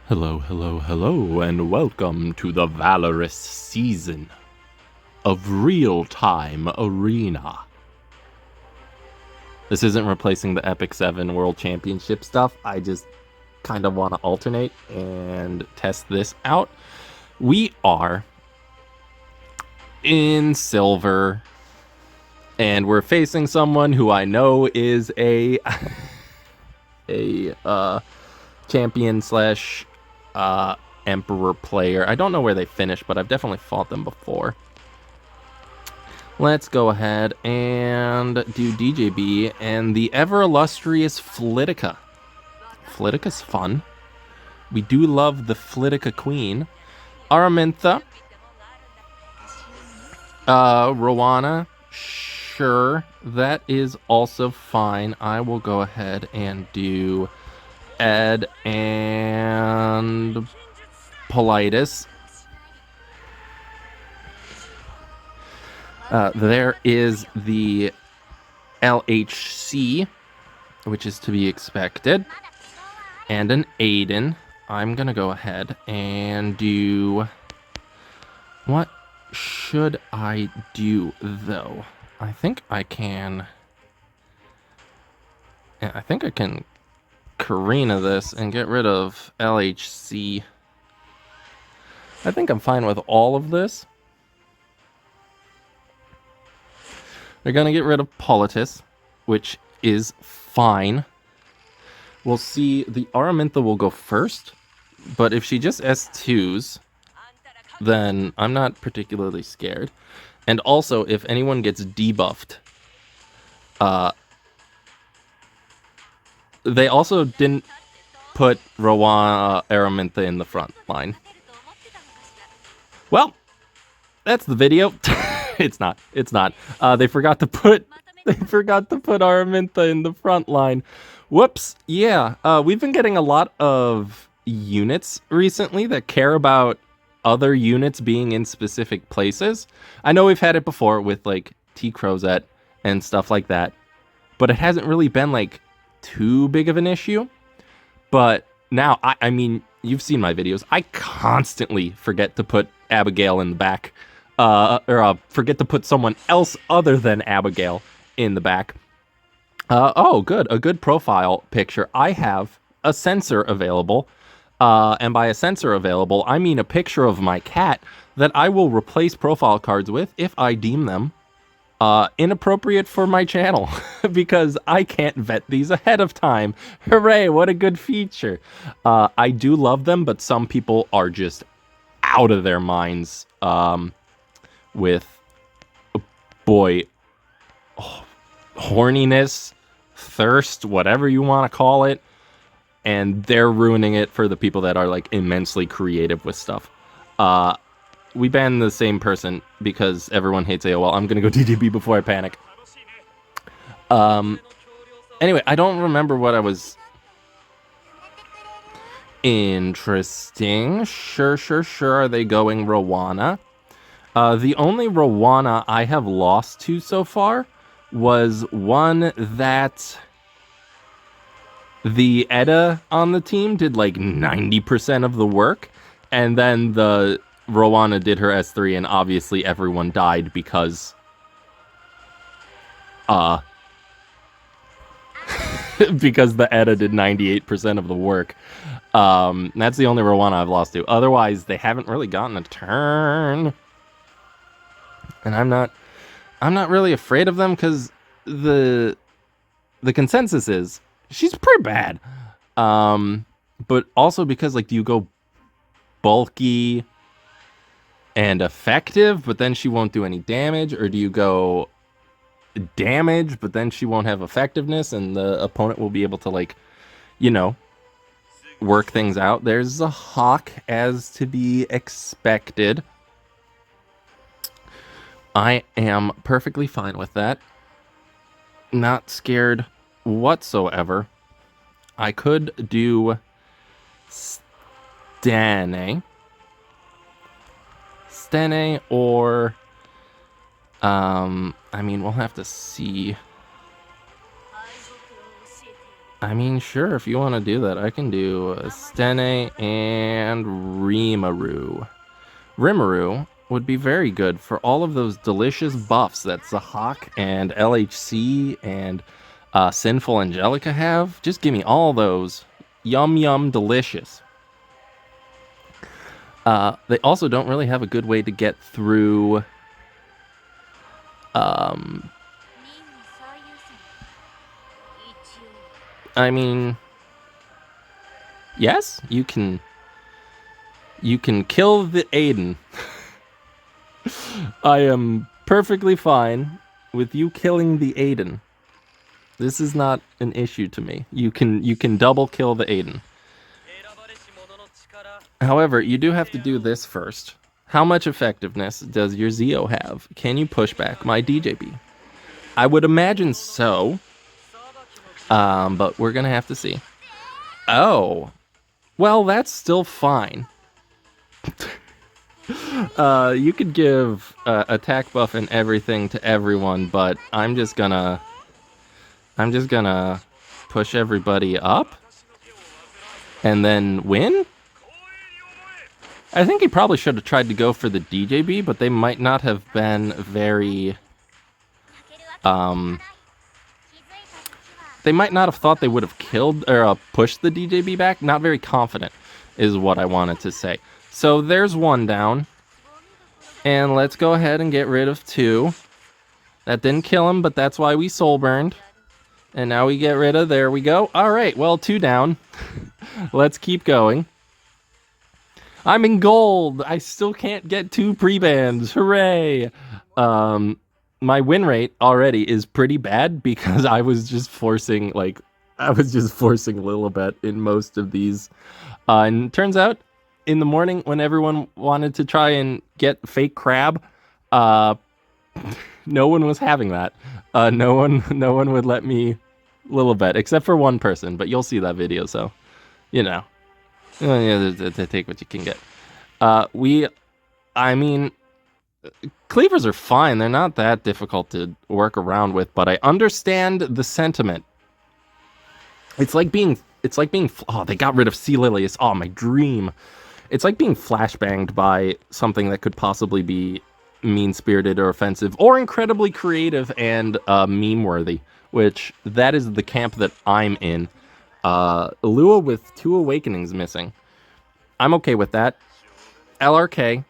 Hello, hello, hello, and welcome to the valorous season of real-time arena. This isn't replacing the EpicSeven World Championship stuff. I just kind of want to alternate and test this out. We are in silver, and we're facing someone who I know is a champion slash Emperor player. I don't know where they finished, but I've definitely fought them before. Let's go ahead and do DJB and the ever illustrious Flitica. Flitica's fun. We do love the Flitica Queen. Araminta. Rowana. Sure, that is also fine. I will go ahead and do Ed and Politis. There is the LHC, which is to be expected, and an Aiden. I'm gonna go ahead and do... What should I do, though? I think I can Karina this and get rid of LHC. I think I'm fine with all of this. They're going to get rid of Politis, which is fine. We'll see. The Araminta will go first, but if she just S2s, then I'm not particularly scared. And also, if anyone gets debuffed, they also didn't put Rowana Araminta in the front line. Well, that's the video. It's not. They forgot to put Araminta in the front line. Whoops. Yeah. We've been getting a lot of units recently that care about other units being in specific places. I know we've had it before with like T-Crozet and stuff like that, but it hasn't really been like too big of an issue. But now, I mean, you've seen my videos. I constantly forget to put Abigail in the back, or forget to put someone else other than Abigail in the back. Oh, good. A good profile picture. I have a sensor available. And by a sensor available, I mean a picture of my cat that I will replace profile cards with if I deem them inappropriate for my channel, because I can't vet these ahead of time. Hooray, what a good feature. I do love them, but some people are just out of their minds with, horniness, thirst, whatever you want to call it. And they're ruining it for the people that are like immensely creative with stuff. We banned the same person because everyone hates AOL. I'm gonna go DDB before I panic. Anyway, I don't remember what I was... Interesting. Sure. Are they going Rowana? The only Rowana I have lost to so far was one that... the Eda on the team did like 90% of the work, and then the Rowana did her S3, and obviously everyone died because because the Eda did 98% of the work. That's the only Rowana I've lost to. Otherwise, they haven't really gotten a turn. And I'm not really afraid of them, because the consensus is she's pretty bad. But also because, like, do you go bulky and effective, but then she won't do any damage? Or do you go damage, but then she won't have effectiveness, and the opponent will be able to, like, you know, work things out? There's a Hawk, as to be expected. I am perfectly fine with that. Not scared whatsoever. I could do Stane, or I mean, we'll have to see. I mean, sure, if you want to do that, I can do Stene and Rimuru. Rimuru would be very good for all of those delicious buffs that Zahak and LHC and Sinful Angelica have. Just give me all those. Yum, yum, delicious. They also don't really have a good way to get through... I mean... Yes, you can kill the Aiden. I am perfectly fine with you killing the Aiden. This is not an issue to me. You can double kill the Aiden. However, you do have to do this first. How much effectiveness does your Zeo have? Can you push back my DJB? I would imagine so. But we're gonna have to see. Oh. Well, that's still fine. You could give attack buff and everything to everyone, but I'm just gonna push everybody up and then win? I think he probably should have tried to go for the DJB, but they might not have been very... They might not have thought they would have killed or pushed the DJB back. Not very confident is what I wanted to say. So there's one down. And let's go ahead and get rid of 2. That didn't kill him, but that's why we soul burned. And now we get rid of... There we go. All right, well, 2 down. Let's keep going. I'm in gold. I still can't get 2 pre-bans. Hooray. My win rate already is pretty bad because I was just forcing, Lilibet in most of these. And it turns out, in the morning when everyone wanted to try and get fake crab, no one was having that. No one would let me Lilibet, except for one person, but you'll see that video, so, you know. Take what you can get. I mean... Cleavers are fine. They're not that difficult to work around with, but I understand the sentiment. It's like being... Oh, they got rid of Sea Lilius. Oh, my dream. It's like being flashbanged by something that could possibly be mean-spirited or offensive, or incredibly creative and meme-worthy, which that is the camp that I'm in. Lua with 2 awakenings missing. I'm okay with that. LRK...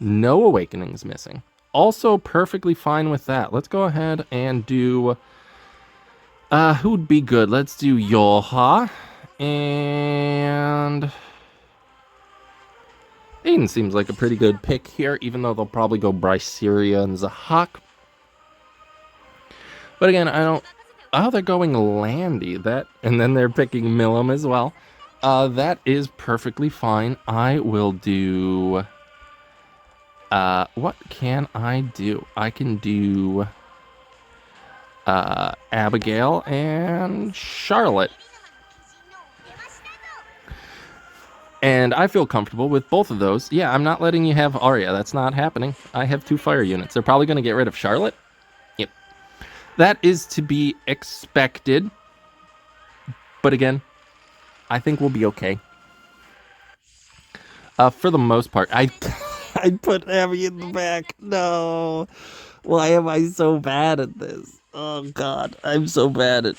No awakenings missing. Also perfectly fine with that. Let's go ahead and do... who'd be good? Let's do Yoha. And... Aiden seems like a pretty good pick here, even though they'll probably go Bryceria and Zahak. But again, I don't... Oh, they're going Landy. And then they're picking Milim as well. That is perfectly fine. I will do... what can I do? I can do Abigail and Charlotte. And I feel comfortable with both of those. Yeah, I'm not letting you have Arya. That's not happening. I have 2 fire units. They're probably going to get rid of Charlotte. Yep. That is to be expected. But again, I think we'll be okay. For the most part, I put Abby in the back. No. Why am I so bad at this? Oh, God. I'm so bad at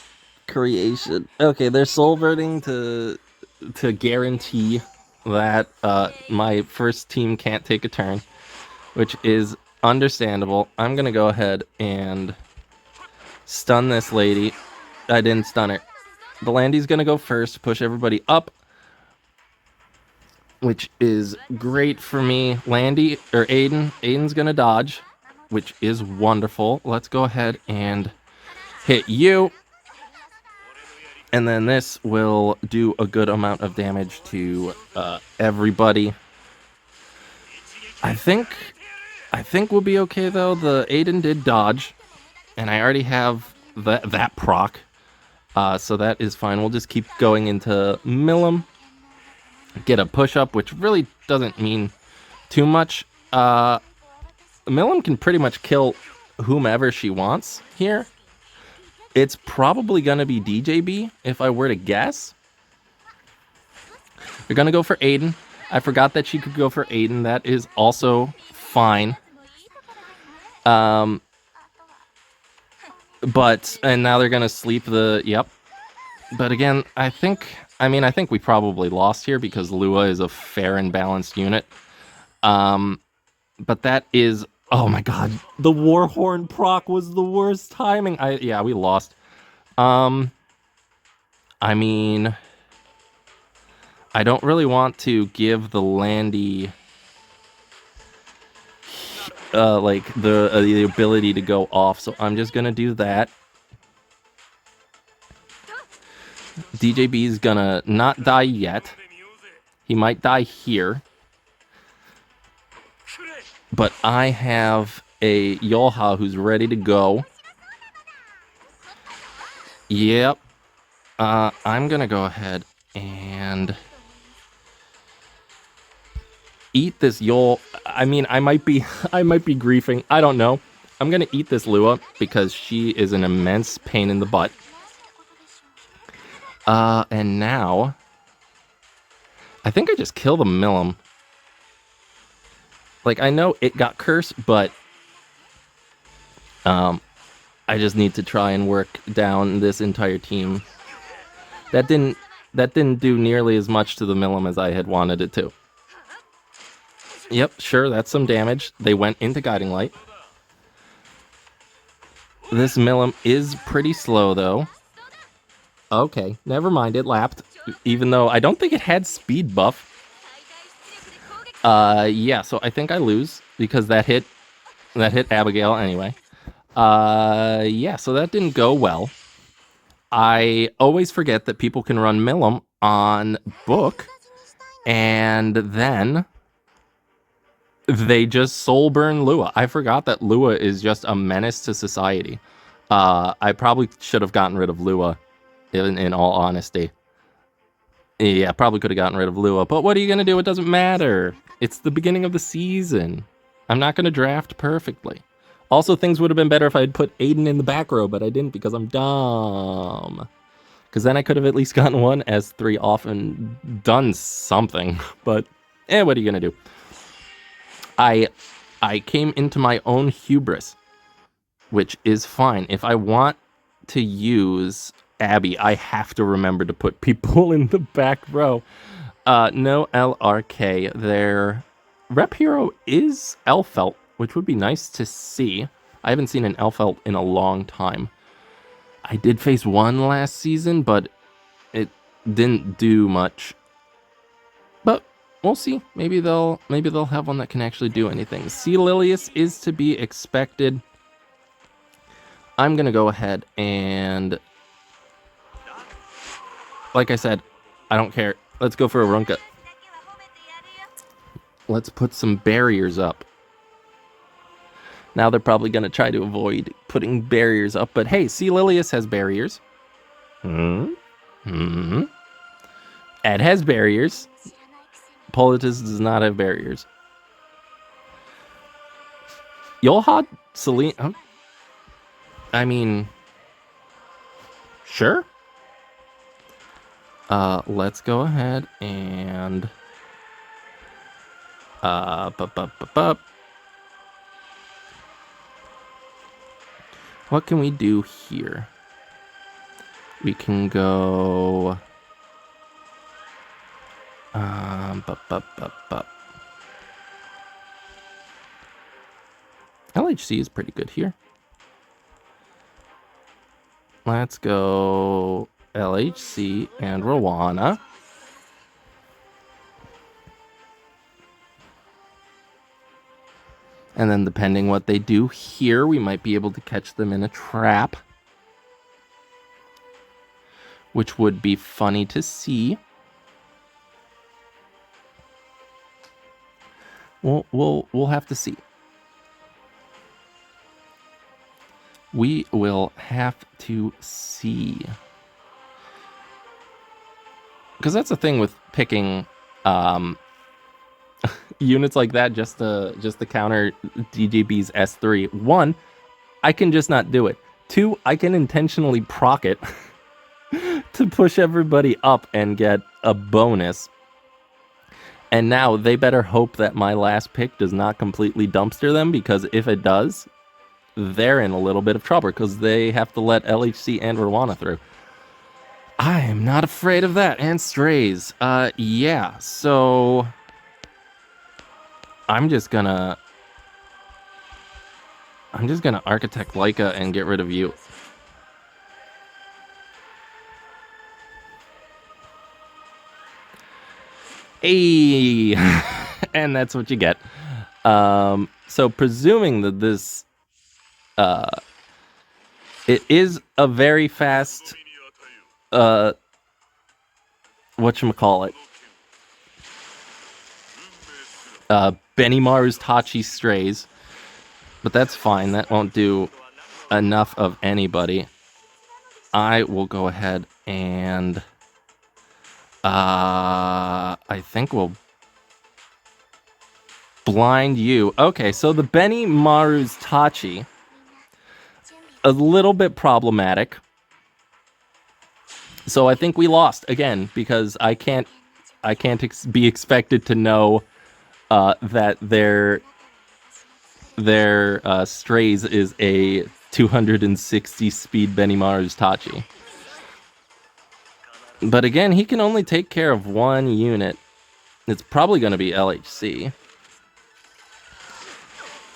creation. Okay, they're soul burning to guarantee that my first team can't take a turn, which is understandable. I'm going to go ahead and stun this lady. I didn't stun her. The Landy's going to go first, push everybody up, which is great for me. Landy, or Aiden's gonna dodge, which is wonderful. Let's go ahead and hit you. And then this will do a good amount of damage to everybody. I think we'll be okay, though. The Aiden did dodge, and I already have that proc. So that is fine. We'll just keep going into Milim. Get a push-up, which really doesn't mean too much. Milim can pretty much kill whomever she wants here. It's probably going to be DJB, if I were to guess. They're going to go for Aiden. I forgot that she could go for Aiden. That is also fine. And now they're going to sleep the... Yep. But again, I think we probably lost here because Lua is a fair and balanced unit. But that is... Oh my god, the Warhorn proc was the worst timing. Yeah, we lost. I mean, I don't really want to give the Landy like the ability to go off, so I'm just gonna do that. DJB is gonna not die yet. He might die here. But I have a Yolha who's ready to go. Yep. I'm gonna go ahead and eat this Yol. I mean, I might be griefing. I don't know. I'm gonna eat this Lua because she is an immense pain in the butt. And now I think I just kill the Millum. Like, I know it got cursed, but I just need to try and work down this entire team. That didn't do nearly as much to the Millum as I had wanted it to. Yep, sure, that's some damage. They went into Guiding Light. This Millum is pretty slow, though. Okay, never mind, it lapped. Even though I don't think it had speed buff. Yeah, so I think I lose because that hit Abigail anyway. Yeah, so that didn't go well. I always forget that people can run Millum on Book, and then they just soul burn Lua. I forgot that Lua is just a menace to society. I probably should have gotten rid of Lua, in all honesty. Yeah, probably could have gotten rid of Lua, but what are you going to do? It doesn't matter. It's the beginning of the season. I'm not going to draft perfectly. Also, things would have been better if I had put Aiden in the back row, but I didn't because I'm dumb. Because then I could have at least gotten one S3 off and done something. But, what are you going to do? I came into my own hubris, which is fine. If I want to use Abby, I have to remember to put people in the back row. No LRK. Their rep hero is Elfelt, which would be nice to see. I haven't seen an Elfelt in a long time. I did face one last season, but it didn't do much. But we'll see. Maybe they'll have one that can actually do anything. Sea Lilius is to be expected. I'm gonna go ahead and, like I said, I don't care. Let's go for a Runka. Let's put some barriers up. Now they're probably going to try to avoid putting barriers up, but hey, Sea Lilius has barriers. Ed has barriers. Politis does not have barriers. Yolha, Celine... I mean... Sure. Let's go ahead and what can we do here? We can go LHC is pretty good here. Let's go LHC and Rowana. And then depending what they do here, we might be able to catch them in a trap. Which would be funny to see. We'll have to see. We will have to see. Because that's the thing with picking units like that just to counter DJB's S3. One, I can just not do it. 2, I can intentionally proc it to push everybody up and get a bonus. And now they better hope that my last pick does not completely dumpster them, because if it does, they're in a little bit of trouble because they have to let LHC and Rwana through. I am not afraid of that. And strays. Yeah, so I'm just gonna architect Leica and get rid of you. Hey, and that's what you get. So presuming that this, it is a very fast, whatchamacallit, Benimaru's Tachi strays, but that's fine. That won't do enough of anybody. I will go ahead and, I think we'll blind you. Okay, so the Benimaru's Tachi, a little bit problematic. So I think we lost again, because I can't be expected to know that their strays is a 260 speed Benimaru's Tachi. But again, he can only take care of one unit. It's probably going to be LHC.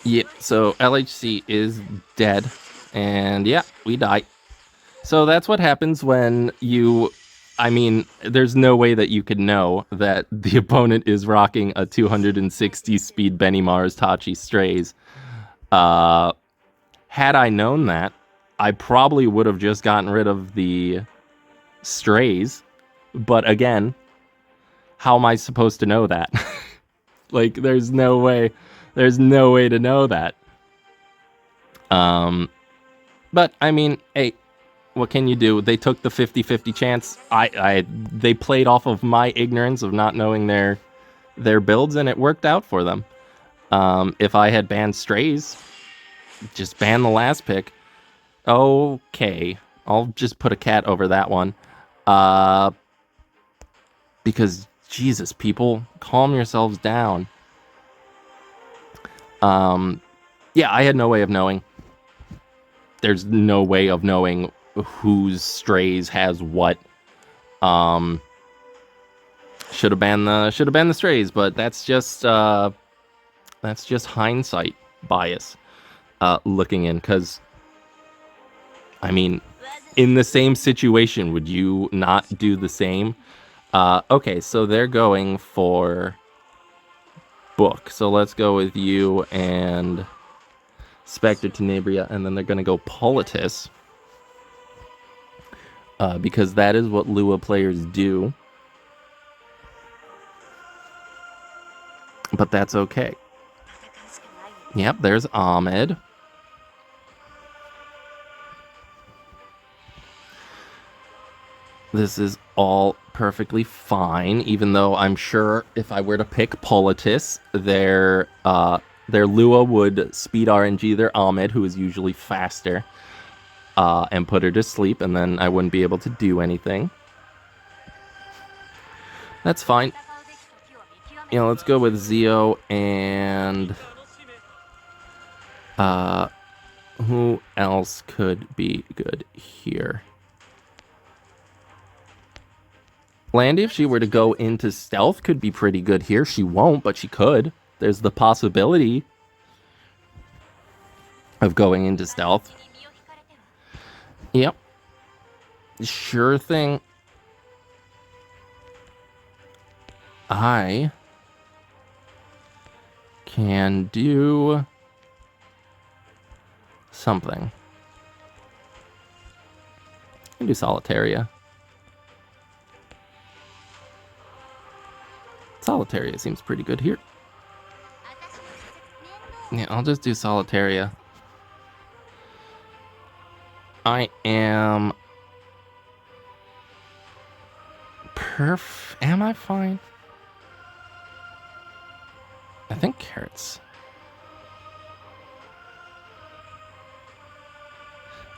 Yep, so LHC is dead. And yeah, we die. So that's what happens when you... I mean, there's no way that you could know that the opponent is rocking a 260 speed Benimaru's Tachi strays. Had I known that, I probably would have just gotten rid of the strays. But again, how am I supposed to know that? Like, there's no way to know that. But I mean, hey, what can you do? They took the 50-50 chance. They played off of my ignorance of not knowing their builds, and it worked out for them. If I had banned strays, just ban the last pick. Okay, I'll just put a cat over that one. Because, Jesus, people, calm yourselves down. Yeah, I had no way of knowing. There's no way of knowing whose strays has what. Should have banned the strays, but that's just hindsight bias looking in, because I mean, in the same situation, would you not do the same? Okay, so they're going for book. So let's go with you and Spectre Tenebria, and then they're going to go Politis. Because that is what Lua players do. But that's okay. Yep, there's Ahmed. This is all perfectly fine, even though I'm sure if I were to pick Politis, their Lua would speed RNG their Ahmed, who is usually faster, and put her to sleep, and then I wouldn't be able to do anything. That's fine. You know, let's go with Zio and... who else could be good here? Landy, if she were to go into stealth, could be pretty good here. She won't, but she could. There's the possibility of going into stealth. Yep. Sure thing. I can do something. I can do Solitaria. Solitaria seems pretty good here. Yeah, I'll just do Solitaria. I am... Am I fine? I think carrots.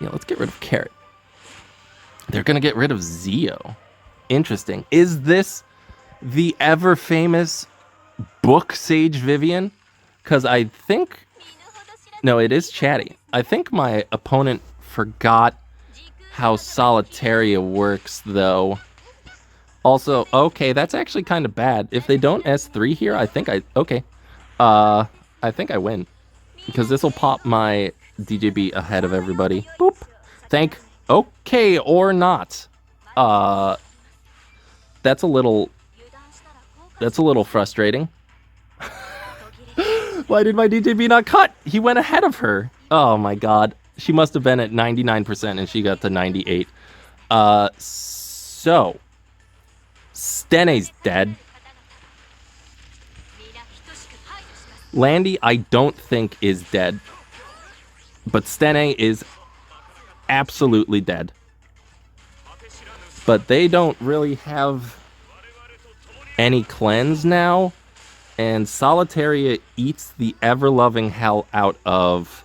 Yeah, let's get rid of Carrot. They're going to get rid of Zio. Interesting. Is this the ever famous book Sage Vivian? Because I think... No, it is Chatty. I think my opponent forgot how Solitaria works, though. Also, okay, that's actually kind of bad. If they don't S3 here, I think I... Okay. I think I win. Because this will pop my DJB ahead of everybody. Boop. Thank... Okay, or not. That's a little frustrating. Why did my DJB not cut? He went ahead of her. Oh my god. She must have been at 99% and she got to 98. So Stene's dead. Landy, I don't think is dead. But Stene is absolutely dead. But they don't really have any cleanse now. And Solitaria eats the ever-loving hell out of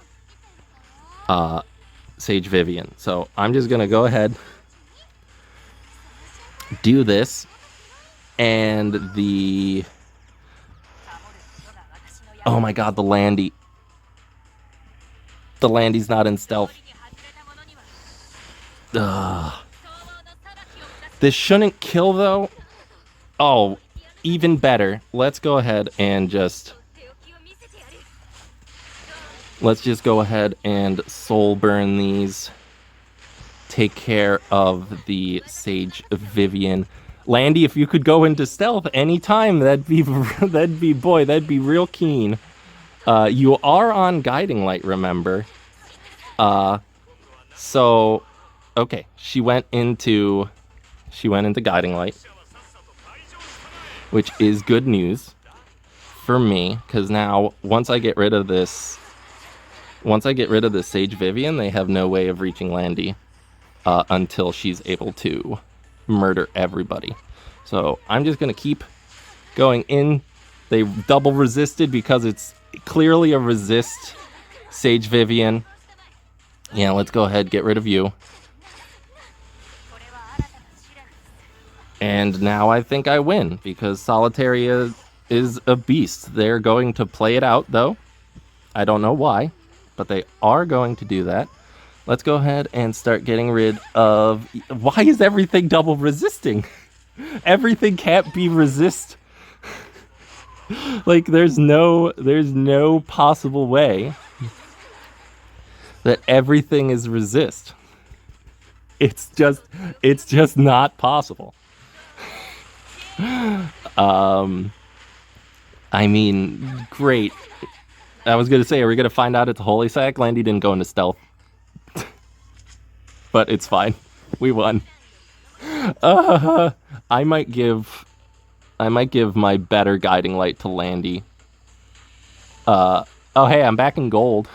Sage Vivian. So I'm just going to go ahead, do this, and the... Oh my god, the Landy. The Landy's not in stealth. Ugh. This shouldn't kill, though. Oh, even better. Let's go ahead and just... Let's just go ahead and soul burn these. Take care of the Sage Vivian. Landy, if you could go into stealth anytime, that'd be real keen. You are on Guiding Light, remember? So, okay, she went into Guiding Light, which is good news for me, because now once I get rid of this Sage Vivian, they have no way of reaching Landy until she's able to murder everybody. So I'm just gonna keep going in. They double resisted because it's clearly a resist Sage Vivian. Yeah, let's go ahead, get rid of you. And now I think I win, because Solitaria is a beast. They're going to play it out, though. I don't know why, but they are going to do that. Let's go ahead and start getting rid of... Why is everything double resisting? Everything can't be resist. Like, there's no possible way that everything is resist. It's just not possible. I mean, great. I was gonna say, are we gonna find out it's a Holy Sack? Landy didn't go into stealth. But it's fine. We won. I might give my better Guiding Light to Landy. Oh hey, I'm back in gold.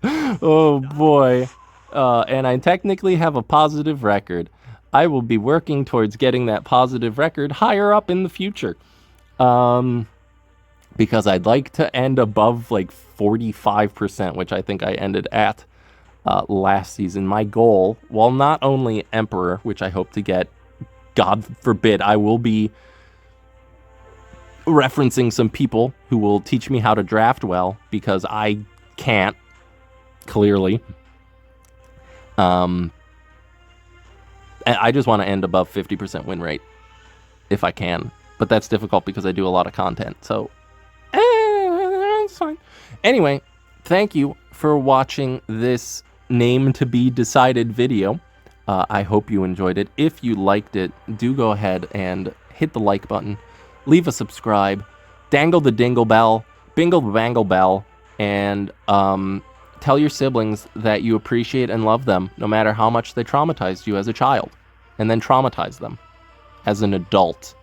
Oh boy. And I technically have a positive record. I will be working towards getting that positive record higher up in the future. Because I'd like to end above like 45%, which I think I ended at last season. My goal, while not only Emperor, which I hope to get, God forbid, I will be referencing some people who will teach me how to draft well, because I can't, clearly. I just want to end above 50% win rate, if I can. But that's difficult because I do a lot of content, so... it's fine. Anyway, thank you for watching this name-to-be-decided video. I hope you enjoyed it. If you liked it, do go ahead and hit the like button. Leave a subscribe. Dangle the dingle bell. Bingle the bangle bell. And tell your siblings that you appreciate and love them, no matter how much they traumatized you as a child. And then traumatize them as an adult.